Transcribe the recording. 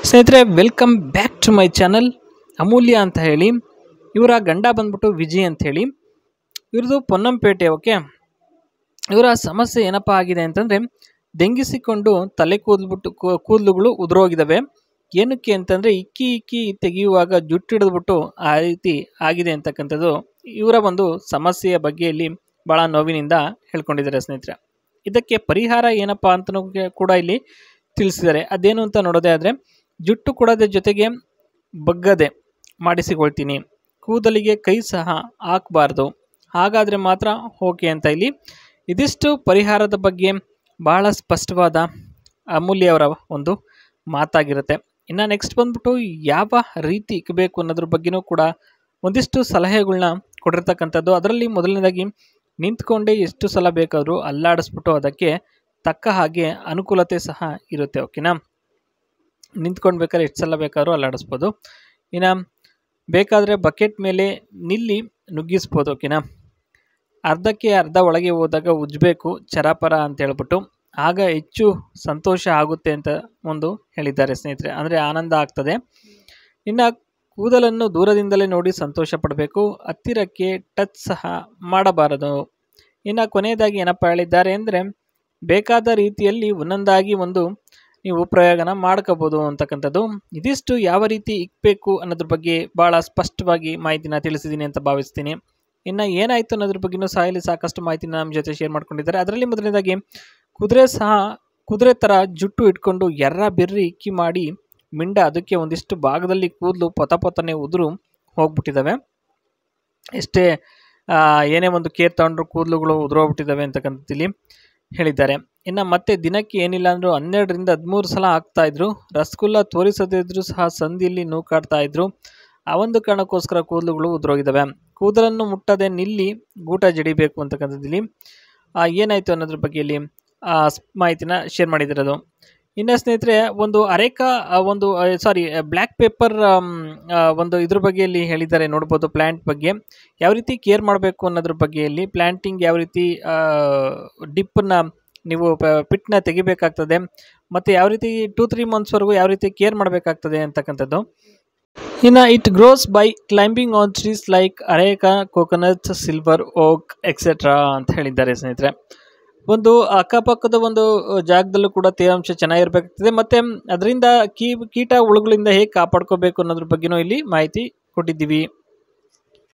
ಸ್ನೇಹಿತರೆ, welcome back to my channel. Amulya ಅಂತ ಹೇಳಿ, ಇವರ ಗಂಡ ಬಂದ್ಬಿಟ್ಟು ವಿಜಯ್ ಅಂತ ಹೇಳಿ, ಇವ್ರದ್ದು ಪೊನ್ನಂಪೇಟೆ. ಓಕೆ, ಇವರ ಸಮಸ್ಯೆ ಏನಪ್ಪ ಆಗಿದೆ ಅಂತಂದರೆ, ಡೆಂಗಿಸಿಕೊಂಡು ತಲೆ ಕೂದಲುಗಳು ಉದುರೋಗಿದ್ದಾವೆ. ಏನಕ್ಕೆ ಅಂತಂದರೆ, ಇಕ್ಕಿ ತೆಗೆಯುವಾಗ ಜುಟ್ಟು ಹಿಡಿದ್ಬಿಟ್ಟು ಆ ರೀತಿ ಆಗಿದೆ ಅಂತಕ್ಕಂಥದ್ದು ಇವರ ಒಂದು ಸಮಸ್ಯೆಯ ಬಗ್ಗೆ ಇಲ್ಲಿ ಭಾಳ ನೋವಿನಿಂದ ಹೇಳ್ಕೊಂಡಿದ್ದಾರೆ ಸ್ನೇಹಿತರೆ. ಇದಕ್ಕೆ ಪರಿಹಾರ ಏನಪ್ಪ ಅಂತಲೂ ಕೂಡ ಇಲ್ಲಿ ತಿಳಿಸಿದ್ದಾರೆ. ಅದೇನು ಅಂತ ನೋಡೋದೇ ಆದರೆ, ಜುಟ್ಟು ಕೊಡೋದೇ ಜೊತೆಗೆ ಬಗ್ಗದೆ ಮಾಡಿಸಿಕೊಳ್ತೀನಿ, ಕೂದಲಿಗೆ ಕೈ ಸಹ ಹಾಕಬಾರ್ದು, ಹಾಗಾದರೆ ಮಾತ್ರ ಓಕೆ ಅಂತ ಇಲ್ಲಿ ಇದಿಷ್ಟು ಪರಿಹಾರದ ಬಗ್ಗೆ ಭಾಳ ಸ್ಪಷ್ಟವಾದ ಅಮೂಲ್ಯ ಅವರ ಒಂದು ಮಾತಾಗಿರುತ್ತೆ. ಇನ್ನು ನೆಕ್ಸ್ಟ್ ಬಂದ್ಬಿಟ್ಟು ಯಾವ ರೀತಿ ಇಕ್ಕಬೇಕು ಅನ್ನೋದ್ರ ಬಗ್ಗೆನೂ ಕೂಡ ಒಂದಿಷ್ಟು ಸಲಹೆಗಳನ್ನ ಕೊಟ್ಟಿರ್ತಕ್ಕಂಥದ್ದು. ಅದರಲ್ಲಿ ಮೊದಲನೇದಾಗಿ ನಿಂತ್ಕೊಂಡೇ ಎಷ್ಟು ಸಲ ಬೇಕಾದರೂ ಅಲ್ಲಾಡಿಸ್ಬಿಟ್ಟು ಅದಕ್ಕೆ ತಕ್ಕ ಹಾಗೆ ಅನುಕೂಲತೆ ಸಹ ಇರುತ್ತೆ. ಓಕೆನಾ, ನಿಂತ್ಕೊಂಡು ಬೇಕಾದ್ರೆ ಎಷ್ಟು ಸಲ ಬೇಕಾದ್ರೂ ಅಲ್ಲಾಡಿಸ್ಬೋದು. ಇನ್ನು ಬೇಕಾದರೆ ಬಕೆಟ್ ಮೇಲೆ ನಿಲ್ಲಿ ನುಗ್ಗಿಸ್ಬೋದು. ಓಕೆನಾ, ಅರ್ಧಕ್ಕೆ ಅರ್ಧ ಒಳಗೆ ಹೋದಾಗ ಉಜ್ಜಬೇಕು ಚರಾಪರ ಅಂತ ಹೇಳ್ಬಿಟ್ಟು, ಆಗ ಹೆಚ್ಚು ಸಂತೋಷ ಆಗುತ್ತೆ ಅಂತ ಒಂದು ಹೇಳಿದ್ದಾರೆ ಸ್ನೇಹಿತರೆ. ಅಂದರೆ ಆನಂದ ಆಗ್ತದೆ. ಇನ್ನು ಕೂದಲನ್ನು ದೂರದಿಂದಲೇ ನೋಡಿ ಸಂತೋಷ ಪಡಬೇಕು, ಹತ್ತಿರಕ್ಕೆ ಟಚ್ ಸಹ ಮಾಡಬಾರದು. ಇನ್ನು ಕೊನೆಯದಾಗಿ ಏನಪ್ಪ ಹೇಳಿದ್ದಾರೆ ಅಂದರೆ, ಬೇಕಾದ ರೀತಿಯಲ್ಲಿ ಒಂದೊಂದಾಗಿ ಒಂದು ನೀವು ಪ್ರಯೋಗನ ಮಾಡ್ಕೋಬೋದು ಅಂತಕ್ಕಂಥದ್ದು. ಇದಿಷ್ಟು ಯಾವ ರೀತಿ ಇಕ್ಕಬೇಕು ಅನ್ನೋದ್ರ ಬಗ್ಗೆ ಭಾಳ ಸ್ಪಷ್ಟವಾಗಿ ಮಾಹಿತಿನ ತಿಳಿಸಿದ್ದೀನಿ ಅಂತ ಭಾವಿಸ್ತೀನಿ. ಇನ್ನು ಏನಾಯಿತು ಅನ್ನೋದ್ರ ಬಗ್ಗೆಯೂ ಸಹ ಇಲ್ಲಿ ಸಾಕಷ್ಟು ಮಾಹಿತಿನ ನಮ್ಮ ಜೊತೆ ಶೇರ್ ಮಾಡ್ಕೊಂಡಿದ್ದಾರೆ. ಅದರಲ್ಲಿ ಮೊದಲನೇದಾಗಿ ಕುದುರೆ ಥರ ಜುಟ್ಟು ಇಟ್ಕೊಂಡು ಬೆರ್ರಿ ಇಕ್ಕಿ ಮಾಡಿ ಮಿಂಡ ಅದಕ್ಕೆ ಒಂದಿಷ್ಟು ಭಾಗದಲ್ಲಿ ಕೂದಲು ಪೊತನೆ ಉದುರು ಹೋಗ್ಬಿಟ್ಟಿದ್ದಾವೆ. ಎಷ್ಟೇ ಏನೇ ಒಂದು ಕೇರ್ ತಗೊಂಡ್ರು ಕೂದಲುಗಳು ಉದುರೋಗ್ಬಿಟ್ಟಿದ್ದಾವೆ ಅಂತಕ್ಕಂಥದ್ದು ಹೇಳಿದ್ದಾರೆ. ಇನ್ನು ಮತ್ತೆ ದಿನಕ್ಕೆ ಏನಿಲ್ಲ ಅಂದರೂ 12 ರಿಂದ 13 ಸಲ ಆಗ್ತಾಯಿದ್ರು. ರಸಗುಲ್ಲ ತೋರಿಸದಿದ್ರೂ ಸಹ ಸಂಧಿಯಲ್ಲಿ ನೂಕಾಡ್ತಾಯಿದ್ರು. ಆ ಒಂದು ಕಾರಣಕ್ಕೋಸ್ಕರ ಕೂದಲುಗಳು ಉದುರೋಗಿದ್ದಾವೆ. ಕೂದಲನ್ನು ಮುಟ್ಟದೆ ನಿಲ್ಲಿ ಗೂಟ ಜಡಿಬೇಕು ಅಂತಕ್ಕಂಥದ್ದು ಏನಾಯಿತು ಅನ್ನೋದ್ರ ಬಗ್ಗೆ ಇಲ್ಲಿ ಮಾಹಿತಿನ ಶೇರ್ ಮಾಡಿದಿರೋದು. ಇನ್ನು ಸ್ನೇಹಿತರೆ, ಒಂದು ಬ್ಲ್ಯಾಕ್ ಪೇಪರ್ ಒಂದು ಇದ್ರ ಬಗ್ಗೆ ಇಲ್ಲಿ ಹೇಳಿದ್ದಾರೆ ನೋಡ್ಬೋದು. ಪ್ಲ್ಯಾಂಟ್ ಬಗ್ಗೆ ಯಾವ ರೀತಿ ಕೇರ್ ಮಾಡಬೇಕು ಅನ್ನೋದ್ರ ಬಗ್ಗೆ ಇಲ್ಲಿ ಪ್ಲ್ಯಾಂಟಿಂಗ್ ಯಾವ ರೀತಿ ಡಿಪ್ಪನ್ನು ನೀವು ಪಿಟ್ನ ತೆಗಿಬೇಕಾಗ್ತದೆ, ಮತ್ತು ಯಾವ ರೀತಿ 2-3 ಮಂತ್ಸ್ವರೆಗೂ ಯಾವ ರೀತಿ ಕೇರ್ ಮಾಡಬೇಕಾಗ್ತದೆ ಅಂತಕ್ಕಂಥದ್ದು. ಇನ್ನು it grows by climbing on trees like areca, coconut, silver oak etcetera ಅಂತ ಹೇಳಿದ್ದಾರೆ ಸ್ನೇಹಿತರೆ. ಒಂದು ಅಕ್ಕಪಕ್ಕದ ಒಂದು ಜಾಗದಲ್ಲೂ ಕೂಡ ತೇವಾಂಶ ಚೆನ್ನಾಗಿರಬೇಕಾಗ್ತದೆ, ಮತ್ತು ಅದರಿಂದ ಕೀಟ ಹುಳುಗಳಿಂದ ಹೇಗೆ ಕಾಪಾಡ್ಕೋಬೇಕು ಅನ್ನೋದ್ರ ಬಗ್ಗೆನೂ ಇಲ್ಲಿ ಮಾಹಿತಿ ಕೊಟ್ಟಿದ್ದೀವಿ.